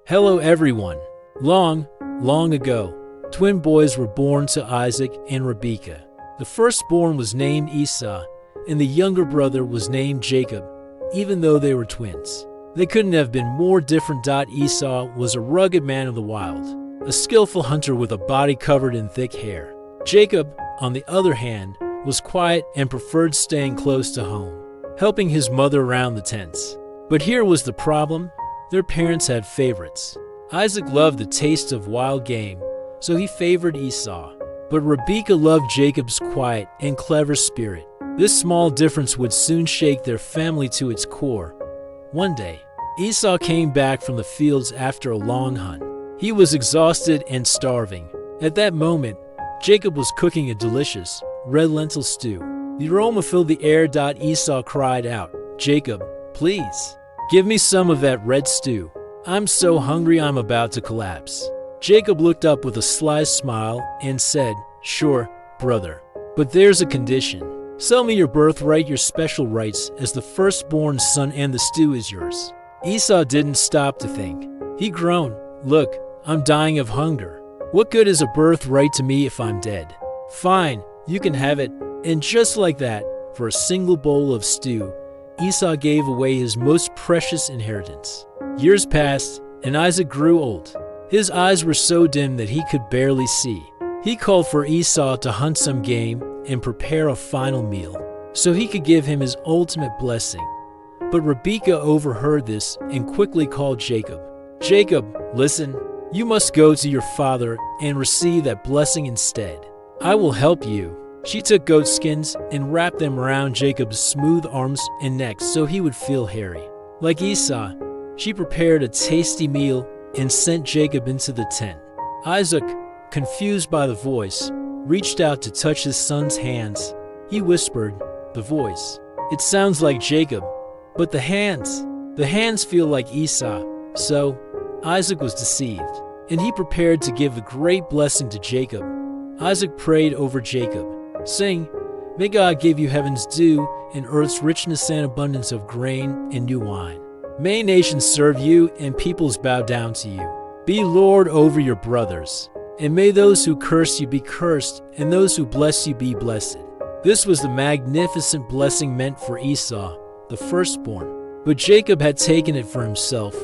Hello everyone. Long, long ago, twin boys were born to Isaac and Rebekah. The firstborn was named Esau, and the younger brother was named Jacob, even though they were twins. They couldn't have been more different. Esau was a rugged man of the wild, a skillful hunter with a body covered in thick hair. Jacob, on the other hand, was quiet and preferred staying close to home, helping his mother around the tents. But here was the problem. Their parents had favorites. Isaac loved the taste of wild game, so he favored Esau. But Rebekah loved Jacob's quiet and clever spirit. This small difference would soon shake their family to its core. One day, Esau came back from the fields after a long hunt. He was exhausted and starving. At that moment, Jacob was cooking a delicious red lentil stew. The aroma filled the air. Esau cried out, "Jacob, please, give me some of that red stew. I'm so hungry I'm about to collapse." Jacob looked up with a sly smile and said, "Sure, brother, but there's a condition. Sell me your birthright, your special rights as the firstborn son, and the stew is yours." Esau didn't stop to think. He groaned, "Look, I'm dying of hunger. What good is a birthright to me if I'm dead? Fine, you can have it." And just like that, for a single bowl of stew, Esau gave away his most precious inheritance. Years passed, and Isaac grew old. His eyes were so dim that he could barely see. He called for Esau to hunt some game and prepare a final meal, so he could give him his ultimate blessing. But Rebekah overheard this and quickly called Jacob. "Jacob, listen, you must go to your father and receive that blessing instead. I will help you." She took goat skins and wrapped them around Jacob's smooth arms and neck so he would feel hairy. Like Esau, she prepared a tasty meal and sent Jacob into the tent. Isaac, confused by the voice, reached out to touch his son's hands. He whispered, "The voice, it sounds like Jacob, but the hands feel like Esau." So Isaac was deceived, and he prepared to give the great blessing to Jacob. Isaac prayed over Jacob, saying, "May God give you heaven's dew and earth's richness and abundance of grain and new wine. May nations serve you and peoples bow down to you. Be Lord over your brothers, and may those who curse you be cursed, and those who bless you be blessed." This was the magnificent blessing meant for Esau, the firstborn. But Jacob had taken it for himself.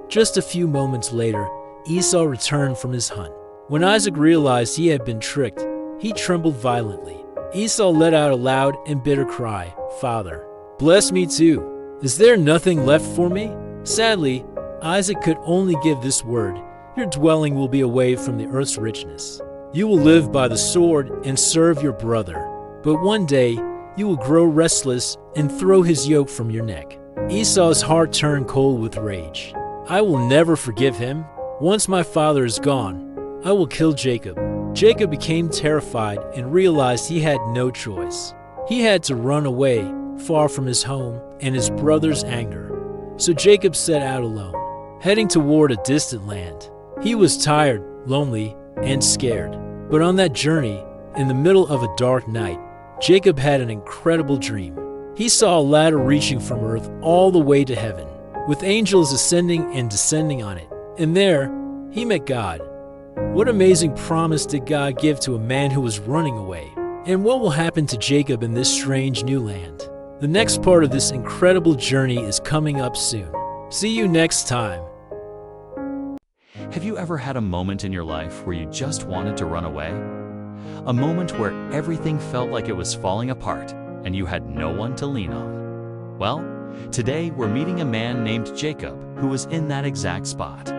Just a few moments later, Esau returned from his hunt. When Isaac realized he had been tricked, he trembled violently. Esau let out a loud and bitter cry, "Father, bless me too. Is there nothing left for me?" Sadly, Isaac could only give this word, "Your dwelling will be away from the earth's richness. You will live by the sword and serve your brother. But one day you will grow restless and throw his yoke from your neck." Esau's heart turned cold with rage. "I will never forgive him. Once my father is gone, I will kill Jacob." Jacob became terrified and realized he had no choice. He had to run away, far from his home and his brother's anger. So Jacob set out alone, heading toward a distant land. He was tired, lonely, and scared. But on that journey, in the middle of a dark night, Jacob had an incredible dream. He saw a ladder reaching from earth all the way to heaven, with angels ascending and descending on it. And there, he met God. What amazing promise did God give to a man who was running away? And what will happen to Jacob in this strange new land? The next part of this incredible journey is coming up soon. See you next time. Have you ever had a moment in your life where you just wanted to run away? A moment where everything felt like it was falling apart and you had no one to lean on? Well, today we're meeting a man named Jacob who was in that exact spot.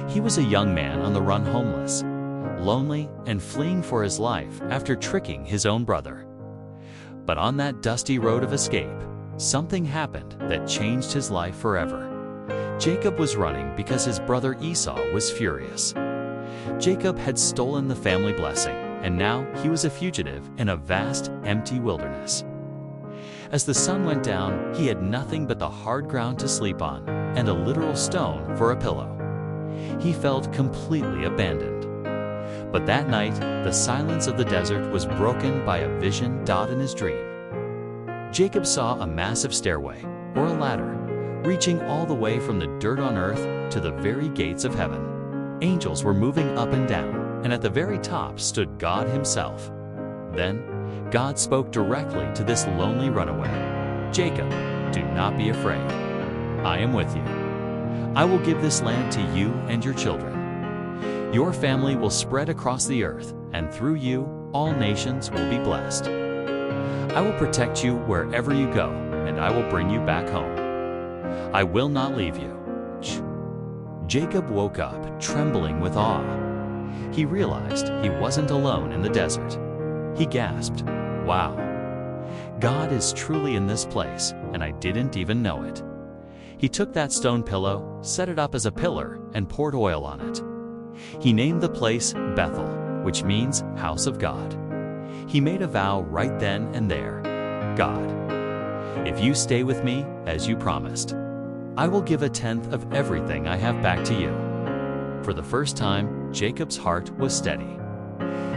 He was a young man on the run, homeless, lonely, and fleeing for his life after tricking his own brother. But on that dusty road of escape, something happened that changed his life forever. Jacob was running because his brother Esau was furious. Jacob had stolen the family blessing, and now he was a fugitive in a vast, empty wilderness. As the sun went down, he had nothing but the hard ground to sleep on and a literal stone for a pillow. He felt completely abandoned. But that night, the silence of the desert was broken by a vision in his dream. Jacob saw a massive stairway, or a ladder, reaching all the way from the dirt on earth to the very gates of heaven. Angels were moving up and down, and at the very top stood God himself. Then, God spoke directly to this lonely runaway. "Jacob, do not be afraid. I am with you. I will give this land to you and your children. Your family will spread across the earth, and through you, all nations will be blessed. I will protect you wherever you go, and I will bring you back home. I will not leave you." Jacob woke up, trembling with awe. He realized he wasn't alone in the desert. He gasped, "Wow, God is truly in this place, and I didn't even know it." He took that stone pillow, set it up as a pillar, and poured oil on it. He named the place Bethel, which means house of God. He made a vow right then and there. "God, if you stay with me as you promised, I will give 1/10 of everything I have back to you." For the first time, Jacob's heart was steady.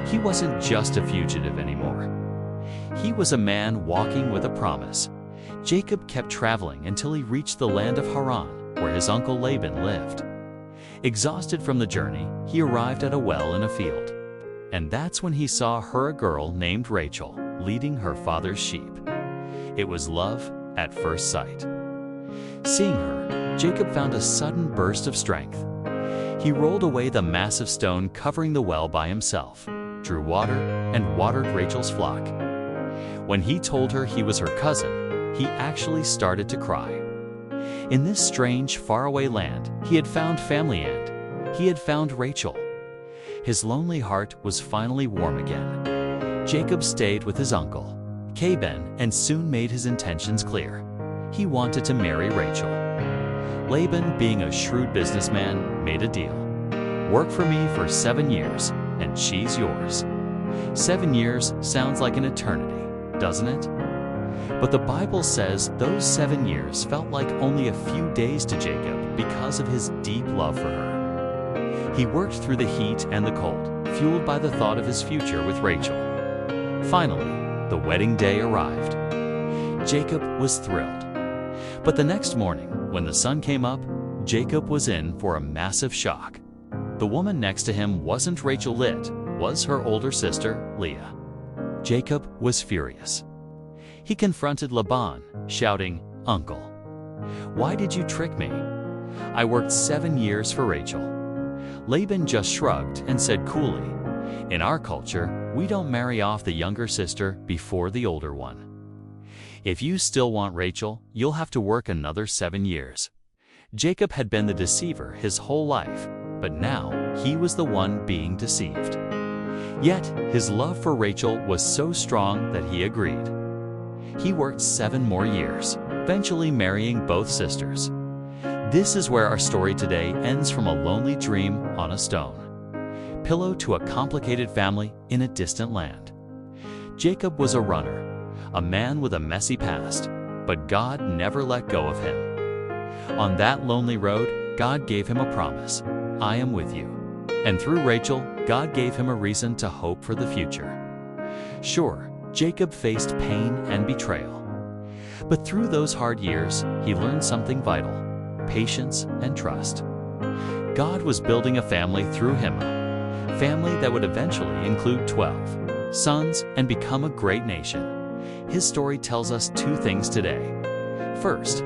He wasn't just a fugitive anymore. He was a man walking with a promise. Jacob kept traveling until he reached the land of Haran, where his uncle Laban lived. Exhausted from the journey, he arrived at a well in a field. And that's when he saw a girl named Rachel leading her father's sheep. It was love at first sight. Seeing her, Jacob found a sudden burst of strength. He rolled away the massive stone covering the well by himself, drew water, and watered Rachel's flock. When he told her he was her cousin, he actually started to cry. In this strange, faraway land, he had found family and he had found Rachel. His lonely heart was finally warm again. Jacob stayed with his uncle, Laban, and soon made his intentions clear. He wanted to marry Rachel. Laban, being a shrewd businessman, made a deal. "Work for me for 7 years, and she's yours." 7 years sounds like an eternity, doesn't it? But the Bible says those 7 years felt like only a few days to Jacob because of his deep love for her. He worked through the heat and the cold, fueled by the thought of his future with Rachel. Finally, the wedding day arrived. Jacob was thrilled. But the next morning, when the sun came up, Jacob was in for a massive shock. The woman next to him wasn't Rachel Litt, was her older sister, Leah. Jacob was furious. He confronted Laban, shouting, "Uncle, why did you trick me? I worked 7 years for Rachel." Laban just shrugged and said coolly, "In our culture, we don't marry off the younger sister before the older one. If you still want Rachel, you'll have to work another 7 years." Jacob had been the deceiver his whole life, but now he was the one being deceived. Yet his love for Rachel was so strong that he agreed. He worked 7 more years, eventually marrying both sisters. This is where our story today ends, from a lonely dream on a stone pillow to a complicated family in a distant land. Jacob was a runner, a man with a messy past, but God never let go of him. On that lonely road, God gave him a promise: "I am with you." And through Rachel, God gave him a reason to hope for the future. Sure, Jacob faced pain and betrayal. But through those hard years, he learned something vital: patience and trust. God was building a family through him, a family that would eventually include 12 sons and become a great nation. His story tells us 2 things today. First,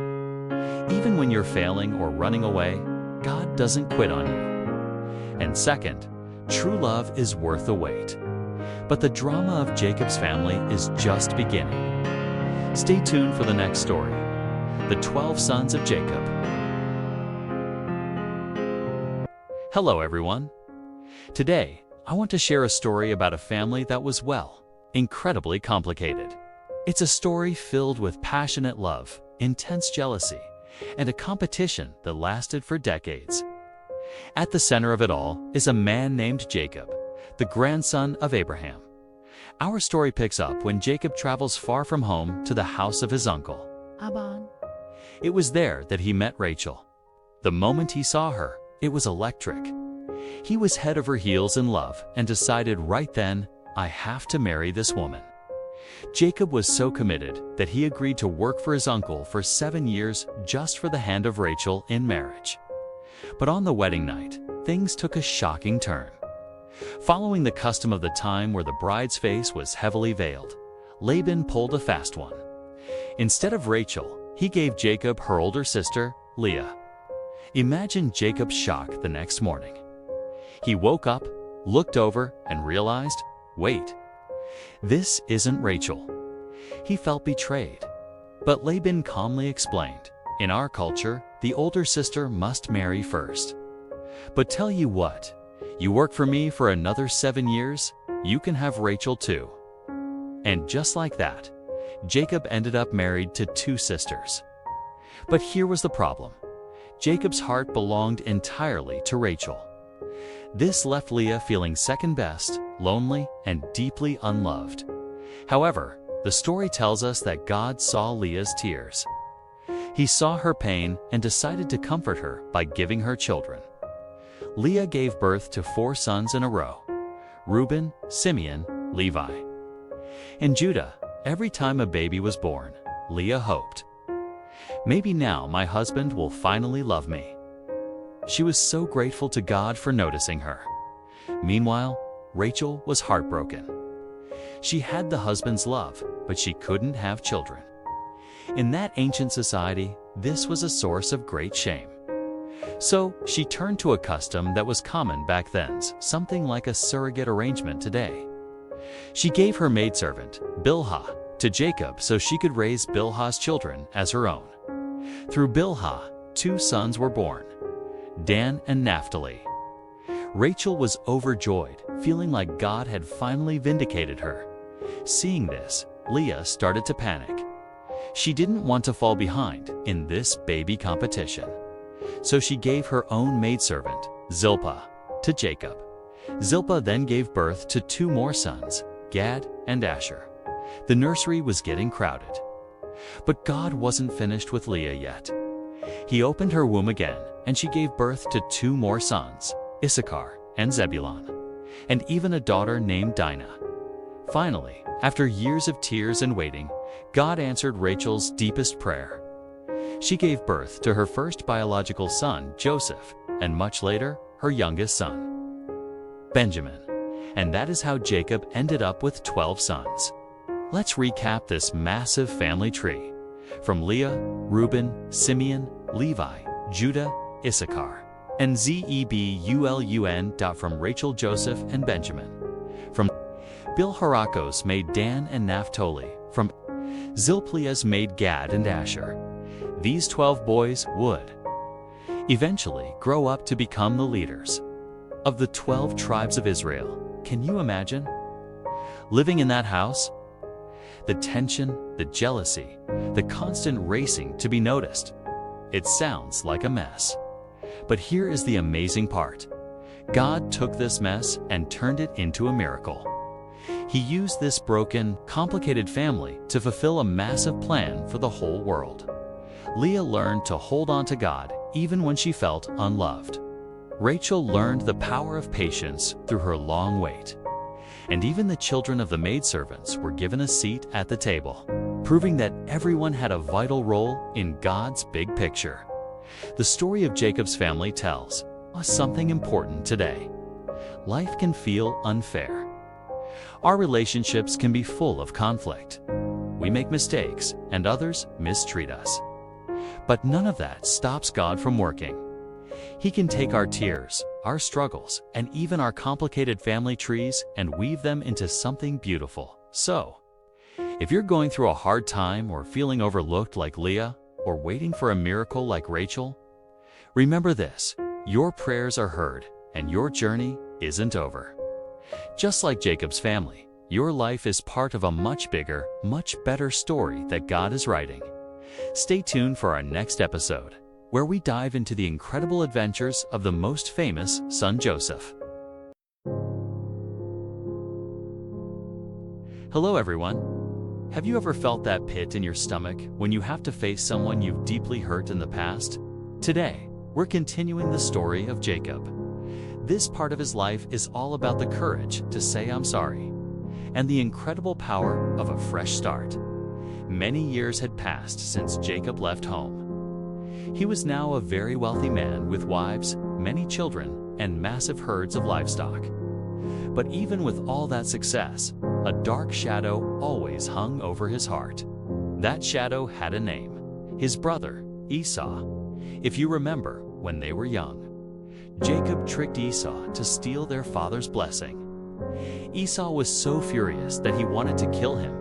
even when you're failing or running away, God doesn't quit on you. And second, true love is worth the wait. But the drama of Jacob's family is just beginning. Stay tuned for the next story: the 12 sons of Jacob. Hello everyone. Today, I want to share a story about a family that was, well, incredibly complicated. It's a story filled with passionate love, intense jealousy, and a competition that lasted for decades. At the center of it all is a man named Jacob, the grandson of Abraham. Our story picks up when Jacob travels far from home to the house of his uncle, Laban. It was there that he met Rachel. The moment he saw her, it was electric. He was head over heels in love and decided right then, "I have to marry this woman." Jacob was so committed that he agreed to work for his uncle for 7 years just for the hand of Rachel in marriage. But on the wedding night, things took a shocking turn. Following the custom of the time where the bride's face was heavily veiled, Laban pulled a fast one. Instead of Rachel, he gave Jacob her older sister, Leah. Imagine Jacob's shock the next morning. He woke up, looked over, and realized, wait, this isn't Rachel. He felt betrayed. But Laban calmly explained, in our culture, the older sister must marry first. But tell you what, you work for me for another 7 years, you can have Rachel too. And just like that, Jacob ended up married to 2 sisters. But here was the problem. Jacob's heart belonged entirely to Rachel. This left Leah feeling second best, lonely, and deeply unloved. However, the story tells us that God saw Leah's tears. He saw her pain and decided to comfort her by giving her children. Leah gave birth to 4 sons in a row: Reuben, Simeon, Levi. In Judah, every time a baby was born, Leah hoped, maybe now my husband will finally love me. She was so grateful to God for noticing her. Meanwhile, Rachel was heartbroken. She had the husband's love, but she couldn't have children. In that ancient society, this was a source of great shame. So she turned to a custom that was common back then, something like a surrogate arrangement today. She gave her maidservant, Bilhah, to Jacob so she could raise Bilhah's children as her own. Through Bilhah, 2 sons were born, Dan and Naphtali. Rachel was overjoyed, feeling like God had finally vindicated her. Seeing this, Leah started to panic. She didn't want to fall behind in this baby competition. So she gave her own maidservant, Zilpah, to Jacob. Zilpah then gave birth to 2 more sons, Gad and Asher. The nursery was getting crowded. But God wasn't finished with Leah yet. He opened her womb again, and she gave birth to 2 more sons, Issachar and Zebulun, and even a daughter named Dinah. Finally, after years of tears and waiting, God answered Rachel's deepest prayer. She gave birth to her first biological son, Joseph, and much later, her youngest son, Benjamin. And that is how Jacob ended up with 12 sons. Let's recap this massive family tree. From Leah, Reuben, Simeon, Levi, Judah, Issachar, and Zebulun. From Rachel, Joseph, and Benjamin. From Bilharakos made Dan and Naphtali. From Zilpleas made Gad and Asher. These 12 boys would eventually grow up to become the leaders of the 12 tribes of Israel. Can you imagine living in that house? The tension, the jealousy, the constant racing to be noticed. It sounds like a mess. But here is the amazing part. God took this mess and turned it into a miracle. He used this broken, complicated family to fulfill a massive plan for the whole world. Leah learned to hold on to God even when she felt unloved. Rachel learned the power of patience through her long wait. And even the children of the maidservants were given a seat at the table, proving that everyone had a vital role in God's big picture. The story of Jacob's family tells us something important today. Life can feel unfair. Our relationships can be full of conflict. We make mistakes, and others mistreat us. But none of that stops God from working. He can take our tears, our struggles, and even our complicated family trees and weave them into something beautiful. So, if you're going through a hard time or feeling overlooked like Leah, or waiting for a miracle like Rachel, remember this: your prayers are heard, and your journey isn't over. Just like Jacob's family, your life is part of a much bigger, much better story that God is writing. Stay tuned for our next episode, where we dive into the incredible adventures of the most famous son Joseph. Hello everyone. Have you ever felt that pit in your stomach when you have to face someone you've deeply hurt in the past? Today, we're continuing the story of Jacob. This part of his life is all about the courage to say I'm sorry. and the incredible power of a fresh start. Many years had passed since Jacob left home. He was now a very wealthy man with wives, many children, and massive herds of livestock. But even with all that success, a dark shadow always hung over his heart. That shadow had a name: his brother, Esau. If you remember, when they were young, Jacob tricked Esau to steal their father's blessing. Esau was so furious that he wanted to kill him,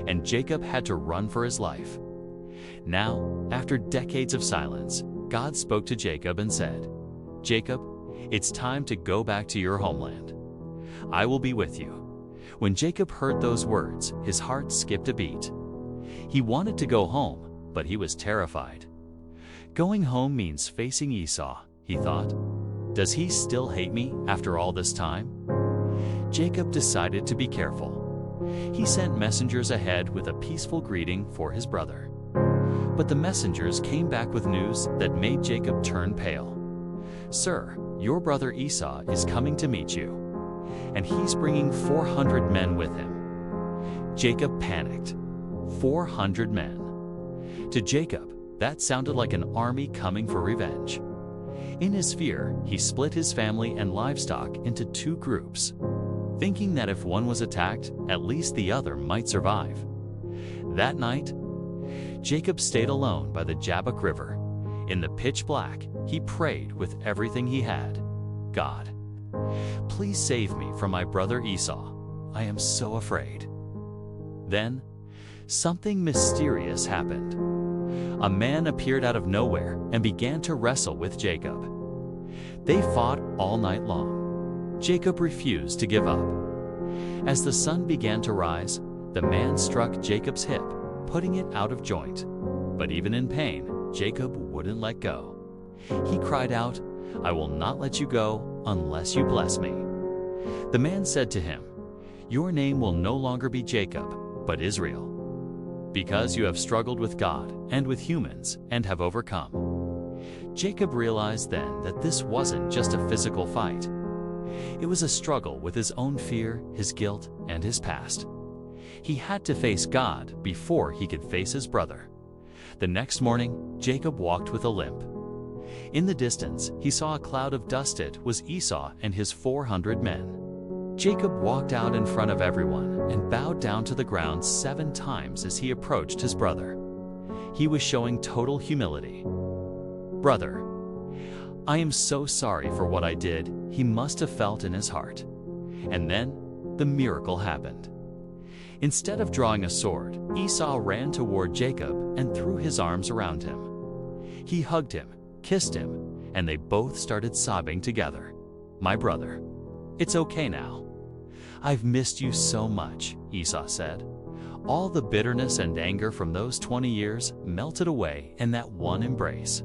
and Jacob had to run for his life. Now, after decades of silence, God spoke to Jacob and said, "Jacob, it's time to go back to your homeland. I will be with you." When Jacob heard those words, his heart skipped a beat. He wanted to go home, but he was terrified. Going home means facing Esau, he thought. Does he still hate me after all this time? Jacob decided to be careful. He sent messengers ahead with a peaceful greeting for his brother. But the messengers came back with news that made Jacob turn pale. "Sir, your brother Esau is coming to meet you, and he's bringing 400 men with him." Jacob panicked. 400 men. To Jacob, that sounded like an army coming for revenge. In his fear, he split his family and livestock into two groups, thinking that if one was attacked, at least the other might survive. That night, Jacob stayed alone by the Jabbok River. In the pitch black, he prayed with everything he had. "God, please save me from my brother Esau. I am so afraid." Then, something mysterious happened. A man appeared out of nowhere and began to wrestle with Jacob. They fought all night long. Jacob refused to give up. As the sun began to rise, the man struck Jacob's hip, putting it out of joint. But even in pain, Jacob wouldn't let go. He cried out, "I will not let you go unless you bless me." The man said to him, "Your name will no longer be Jacob, but Israel, because you have struggled with God and with humans and have overcome." Jacob realized then that this wasn't just a physical fight. It was a struggle with his own fear, his guilt, and his past. He had to face God before he could face his brother. The next morning, Jacob walked with a limp. In the distance, he saw a cloud of dust. It was Esau and his 400 men. Jacob walked out in front of everyone and bowed down to the ground 7 times as he approached his brother. He was showing total humility. "Brother, I am so sorry for what I did," he must have felt in his heart. And then, the miracle happened. Instead of drawing a sword, Esau ran toward Jacob and threw his arms around him. He hugged him, kissed him, and they both started sobbing together. "My brother, it's okay now. I've missed you so much," Esau said. All the bitterness and anger from those 20 years melted away in that one embrace.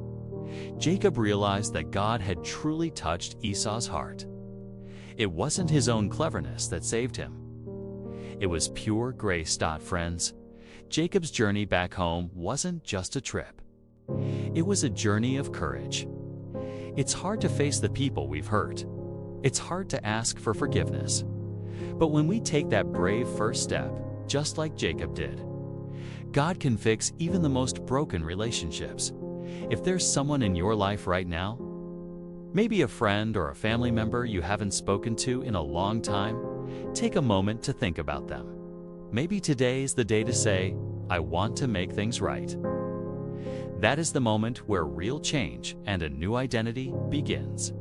Jacob realized that God had truly touched Esau's heart. It wasn't his own cleverness that saved him. It was pure grace. Friends, Jacob's journey back home wasn't just a trip. It was a journey of courage. It's hard to face the people we've hurt. It's hard to ask for forgiveness. But when we take that brave first step, just like Jacob did, God can fix even the most broken relationships. If there's someone in your life right now, maybe a friend or a family member you haven't spoken to in a long time, take a moment to think about them. Maybe today is the day to say, "I want to make things right." That is the moment where real change and a new identity begins.